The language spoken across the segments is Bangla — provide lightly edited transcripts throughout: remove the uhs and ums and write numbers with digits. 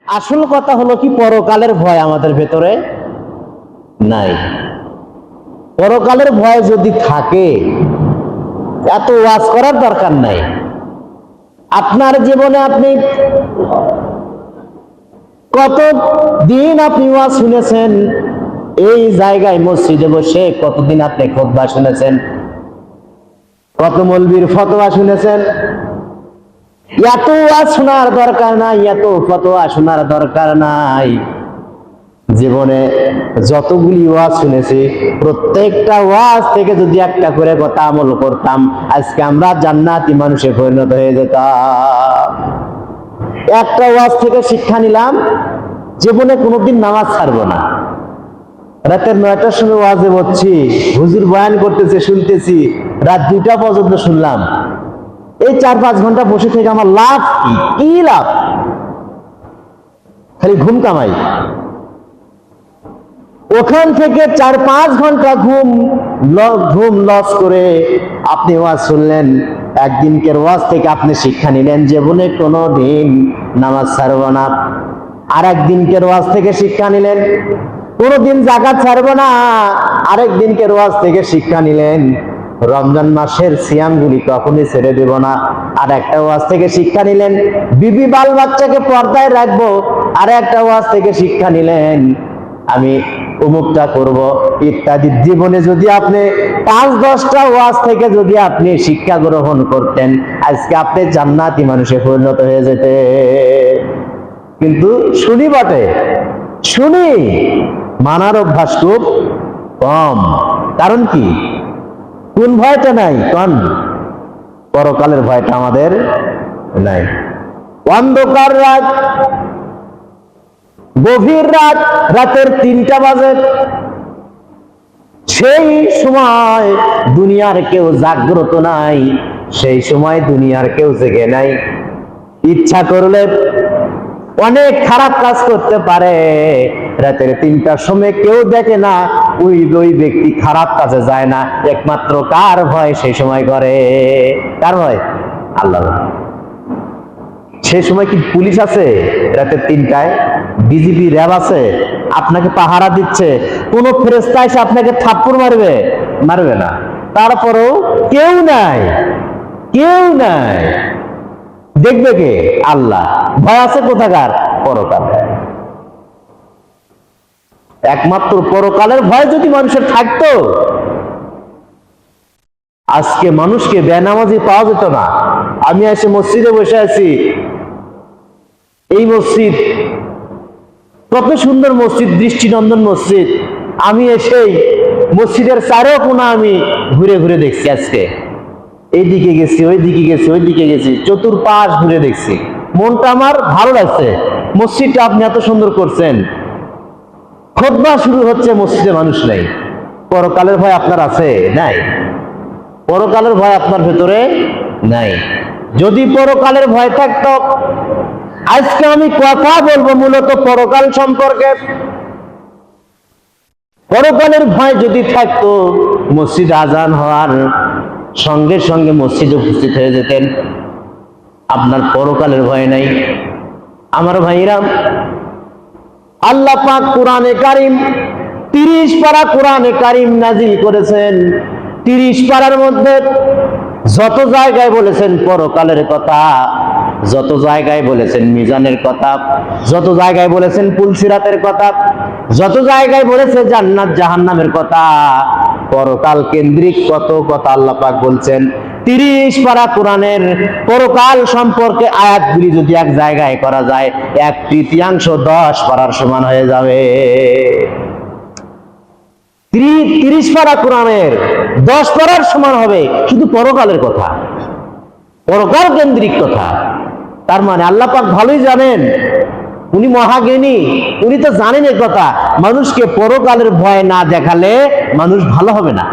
আসল কথা হলো কি, পরকালের ভয় আমাদের ভেতরে নাই। পরকালের ভয় যদি থাকে, এত ওয়াজ করার দরকার নাই। আপনার জীবনে আপনি কত দিন আপনি ওয়াজ শুনেছেন, এই জায়গায় মসজিদে বসে কতদিন আপনি খুতবা শুনেছেন, কত মৌলবীর ফতোয়া শুনেছেন। এত ওয়াজ শোনার দরকার নাই, এত ফতোয়া শোনার দরকার নাই। জীবনে যতগুলি ওয়াজ শুনেছি, প্রত্যেকটা ওয়াজ থেকে যদি একটা করে কথা আমল করতাম, আজকে আমরা জান্নাতি মানুষে পরিণত হয়ে যেতাম। একটা ওয়াজ থেকে শিক্ষা নিলাম, জীবনে কোনোদিন নামাজ ছাড়বো না। রাতের 9টার সময় ওয়াজে বসছি, হুজুর বয়ান করতেছে, শুনতেছি, রাত 2টা পর্যন্ত শুনলাম। এই 4-5 ঘন্টা বসে থেকে আমার লাভ কি? কি লাভ? খালি ঘুম কামাই। ওখান থেকে 4-5 ঘন্টা ঘুম লস করে আপনি ওয়াজ শুনলেন। একদিনকের ওয়াজ থেকে আপনি শিক্ষা নিলেন, জীবনে কোনো দিন নামাজ ছাড়ব না। আর একদিনকের ওয়াজ থেকে শিক্ষা নিলেন, কোনোদিন যাকাত ছাড়ব না। আরেক দিনকের ওয়াজ থেকে শিক্ষা নিলেন, রমজান মাসের সিয়ামগুলি কখনই ছেড়ে দেব না। আর একটা ওয়াজ থেকে শিক্ষা নিলেন, বিবি বাল বাচ্চাকে পর্দায় রাখবো। আর একটা ওয়াজ থেকে শিক্ষা নিলেন, আমি অমুকটা করব ইত্যাদি। জীবনে যদি আপনি 5-10টা ওয়াজ থেকে যদি আপনি শিক্ষা গ্রহণ করতেন, আজকে আপনি জান্নাতি মানুষে পরিণত হয়ে যেতে। কিন্তু শুনি বটে, শুনি, মানার অভ্যাস খুব কম। কারণ কি? কোন ভয়টা নাই? কোন পরকালের ভয়টা আমাদের নাই। অন্ধকার রাত, গভীর রাত, রাতের 3টা বাজে, সেই সময় দুনিয়ার কেউ জাগ্রত নাই, সেই সময় দুনিয়ার কেউ জেগে নাই। ইচ্ছা করলে অনেক খারাপ কাজ করতে পারে। রাতের 3টার সময় কেউ দেখে না, ওই ব্যক্তি খারাপ কাজে যায় না। একমাত্র কার ভয় সেই সময় করে? কার ভয়? আল্লাহ। সেই সময় কি পুলিশ আছে? রাতের 3টায় বিজিবি র্যাব আছে, আপনাকে পাহারা দিচ্ছে। কোন ফেরেশতা এসে আপনাকে থাপ্পড় মারবে? মারবে না। তারপরেও কেউ নাই, কেউ নাই। দেখবে কে? আল্লাহ। ভয় আছে কোথাকার? পরকাল। একমাত্র পরকালের ভয় যদি মানুষের থাকতো, আজকে মানুষকে বেনামাজি পাওয়া যেত না। আমি এসে মসজিদে বসে আছি, এই মসজিদ কত সুন্দর মসজিদ, দৃষ্টিনন্দন মসজিদ। আমি এসেই মসজিদের চারো কোণা আমি ঘুরে ঘুরে দেখছি। আজকে এইদিকে গেছি, ওইদিকে গেছি, ওইদিকে গেছি, চতুর্পাশ ঘুরে দেখছি। মনটা আমার ভালো লাগছে। মসজিদটা আপনি এত সুন্দর করছেন। খুতবা শুরু হচ্ছে, মসজিদে মানুষ নেই। পরকালের ভয় আপনার আছে? নাই। পরকালের ভয় আপনার ভেতরে নাই। যদি পরকালের ভয় থাকতো, আজকে আমি কথা বলবো মূলত পরকাল সম্পর্কে। পরকালের ভয় যদি থাকতো, মসজিদ আজান হওয়ার সঙ্গে সঙ্গে মসজিদে উপস্থিত হয়ে যেতেন। আপনার পরকালের ভয় নাই। আমার ভাইরা, আল্লাহ পাক কোরআনে কারিম 30 পারা কোরআনে কারিম নাজিল করেছেন। 30 পারার মধ্যে যত জায়গায় বলেছেন পরকালের কথা, যত জায়গায় বলেছেন মিজানের কথা, যত জায়গায় বলেছেন পুলসিরাতের কথা, যত জায়গায় বলেছে জান্নাত জাহান্নামের কথা, পরকাল কেন্দ্রিক কত কথা আল্লাহ পাক বলছেন। 30 পারা কোরআনের পরকাল সম্পর্কে আয়াতগুলি যদি এক জায়গায় করা যায়, 1/3 10 পারার সমান হয়ে যাবে। 30 পারা কোরআনের 10 পারার সমান হবে শুধু পরকালের কথা, পরকাল কেন্দ্রিক কথা। তার মানে আল্লাহ পাক ভালোই জানেন, উনি মহাজ্ঞানী, উনি তো জানেন এই কথা। মানুষকে পরকালের ভয় না দেখালে মানুষ ভালো হবে না।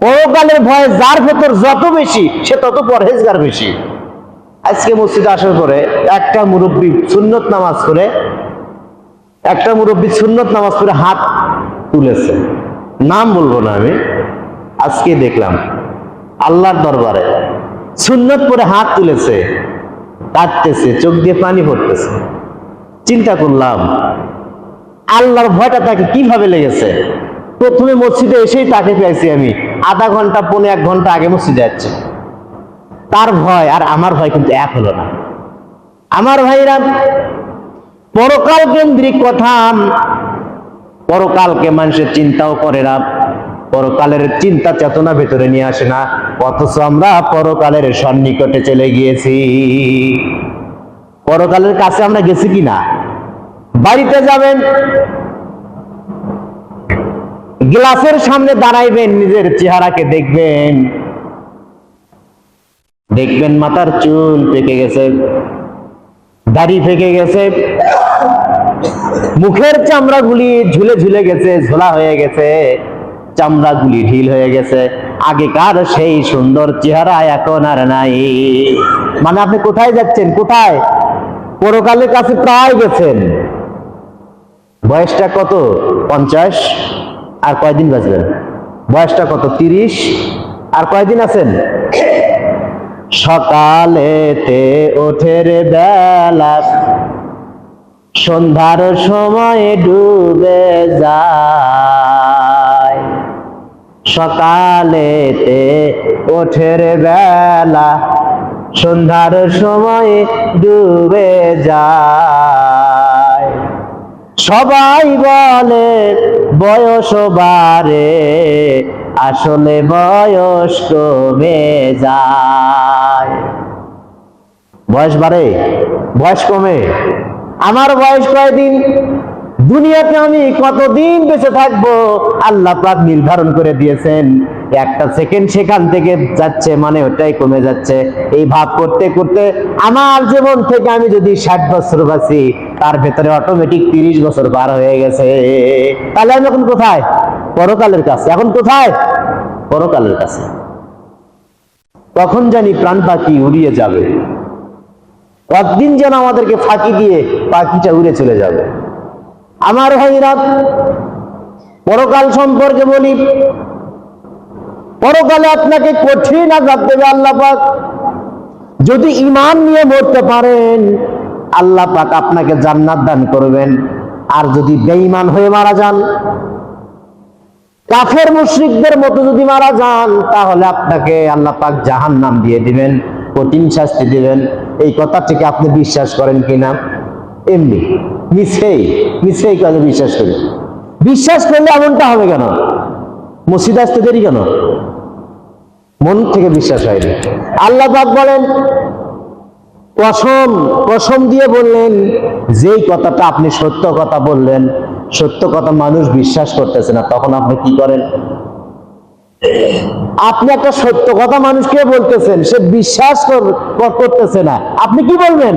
পরকালের ভয় যার ভেতর যত বেশি, সে তত পরহেজগার বেশি। আজকে মসজিদে আসার পরে একটা মুরব্বী সুন্নত নামাজ করে হাত তুলেছে, নাম বলবো না আমি। আজকে দেখলাম আল্লাহর দরবারে সুন্নত পরে হাত তুলেছে, কাঁদতেছে, চোখ দিয়ে পানি পড়তেছে। চিন্তা করলাম আল্লাহর ভয়টা তাকে কিভাবে লেগেছে। প্রথমে মসজিদে এসেই তাকে পেয়েছি আমি, আধা ঘন্টা পৌনে 1 ঘন্টা আগে মসজিদে যাচ্ছে। তার ভয় আর আমার ভয় কিন্তু এক হলো না। আমার ভাইরা, পরকাল কেন্দ্রিক কথা, পরকালকে মানুষের চিন্তাও করে না, পরকালের চিন্তা চেতনা ভেতরে নিয়ে আসে না, অথচ আমরা পরকালের সন্নিকটে চলে গিয়েছি। পরকালের কাছে আমরা গেছি কিনা? বাড়িতে যাবেন, গ্লাসের সামনে দাঁড়াইবেন, নিজের চেহারাকে দেখবেন, দেখবেন মাথার চুল পেকে গেছে, দাড়ি পেকে গেছে, মুখের চামড়াগুলি ঝুলে ঝুলে গেছে, ঝোলা হয়ে গেছে, চামড়াগুলি ঢিল হয়ে গেছে। আগেকার সেই সুন্দর চেহারা এখন আর নাই। মানে আপনি কোথায় যাচ্ছেন? কোথায়? পরকালের কাছে প্রায় গেছেন। বয়সটা কত? 50। আর কয়দিন বাঁচবেন? বয়সটা কত? 30। আর কয়দিন আছেন? সকালেতে ওঠের বেলা, সন্ধ্যার সময় ডুবে যায়। সকালেতে ওঠের বেলা, সন্ধ্যার সময় ডুবে যায়। সবাই বলে বয়স বাড়ে, আসলে বয়স কমে যায়। বয়স বাড়ে, বয়স কমে। আমার বয়স কয়দিন? দুনিয়াতে আমি কতদিন বেঁচে থাকবো আল্লাহ পাক নির্ধারণ করে দিয়েছেন। একটা সেকেন্ড সেখান থেকে যাচ্ছে, মানে ওটাই কমে যাচ্ছে। এই ভাব করতে করতে আমার জীবন থেকে আমি যদি 60 বছর বাঁচি, তার ভেতরে অটোমেটিক 30 বছর পার হয়ে গেছে। তাহলে আমি এখন কোথায়? পরকালের কাছে। এখন কোথায়? পরকালের কাছে। তখন জানি প্রাণ পাখি উড়িয়ে যাবে, একদিন যেন আমাদেরকে ফাঁকি দিয়ে পাখিটা উড়ে চলে যাবে। আমার ভাইরা, পরকাল সম্পর্কে বলি, পরকালে আপনাকে কঠিন আযাব দেবে আল্লাহ পাক। যদি ঈমান নিয়ে মরতে পারেন, আল্লাহ পাক আপনাকে জান্নাত দান করবেন। আর যদি বেঈমান হয়ে মারা যান, কাফের মুশরিকদের মতো যদি মারা যান, তাহলে আপনাকে আল্লাহ পাক জাহান্নাম দিয়ে দিবেন, কঠিন শাস্তি দিবেন। এই কথাটিকে আপনি বিশ্বাস করেন কিনা? এমনি মিছেই কাজে বিশ্বাস করি। বিশ্বাস করলে এমনটা হবে কেন? মসজিদ আসতে দেরি কেন? মন থেকে বিশ্বাস হয়নি। আল্লাহ পাক বলেন, কসম দিয়ে বললেন, যেই কথাটা আপনি সত্য কথা বললেন, সত্য কথা মানুষ বিশ্বাস করতেছে না, তখন আপনি কি করেন? আপনি একটা সত্য কথা মানুষকে বলতেছেন, সে বিশ্বাস করতেছে না, আপনি কি বলবেন?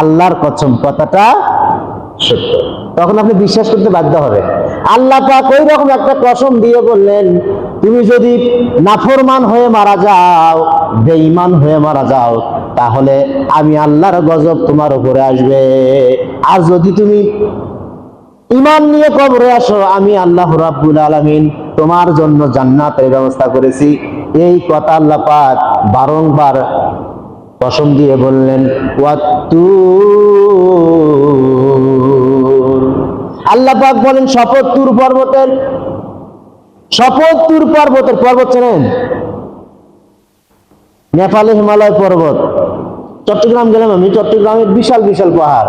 আল্লাহর কসম, কথাটা সত্য। তখন আপনি বিশ্বাস করতে বাধ্য হবেন। আল্লাহ পাক ওই রকম একটা কসম দিয়ে বললেন, তুমি যদি নাফরমান হয়ে মারা যাও, বেঈমান হয়ে মারা যাও, তাহলে আমি আল্লাহর গজব তোমার উপরে আসবে। আর যদি তুমি ঈমান নিয়ে কবরে আসো, আমি আল্লাহ রাব্বুল আলামিন তোমার জন্য জান্নাতের ব্যবস্থা করেছি। এই কথা আল্লাহ পাক বারংবার কসম দিয়ে বললেন। আল্লাহ পাক বলেন, শপথ তুর পর্বতের, শপথ তুর পর্বতের। পর্বত চেনেন? নেপালে হিমালয় পর্বত। চট্টগ্রাম গেলাম আমি, চট্টগ্রামের বিশাল বিশাল পাহাড়,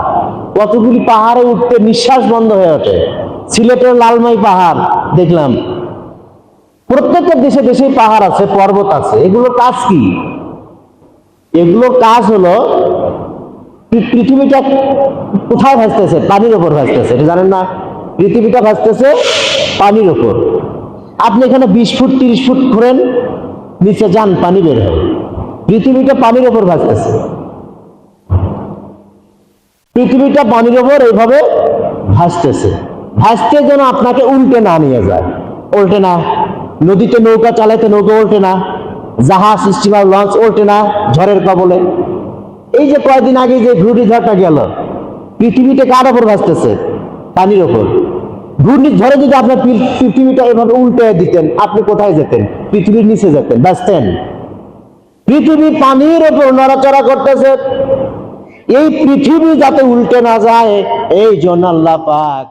কতগুলি পাহাড়ে উঠতে নিঃশ্বাস বন্ধ হয়ে ওঠে। সিলেটের লালমাই পাহাড় দেখলাম। প্রত্যেকটা দেশে দেশে পাহাড় আছে, পর্বত আছে। এগুলোর কাজ কি? এগুলোর কাজ হলো, পৃথিবীটা কোথায় ভাসতেছে? পানির ওপর ভাসতেছে, এটা জানেন না? পৃথিবীটা ভাসতেছে পানির ওপর। আপনি এখানে 20 ফুট 30 ফুট ঘোরেন, নিচে যান, পানি বের হয়। পৃথিবীটা পানির ওপর ভাসতেছে। পৃথিবীটা পানির ওপর এইভাবে ভাসতেছে। ভাসতে যেন আপনাকে উল্টে না নিয়ে যায়। উল্টে না। নদীতে নৌকা চালাইতে নৌকা উল্টে না, জাহাজ স্টিমার লঞ্চ উল্টে না ঝড়ের কবলে। এই যে কয়েকদিন আগে যে ঘূর্ণিঝড়টা গেল, পৃথিবীটা কার ওপর ভাসতেছে? পানির ওপর। ঘূর্ণিঝড়ে যদি আপনার পৃথিবীটা এভাবে উল্টে দিতেন, আপনি কোথায় যেতেন? পৃথিবীর নিচে যেতেন, বাঁচতেন। পৃথিবী পানির ওপর নড়াচড়া করতেছে। এই পৃথিবী যাতে উল্টে না যায়, এই জন্য আল্লাহ পাক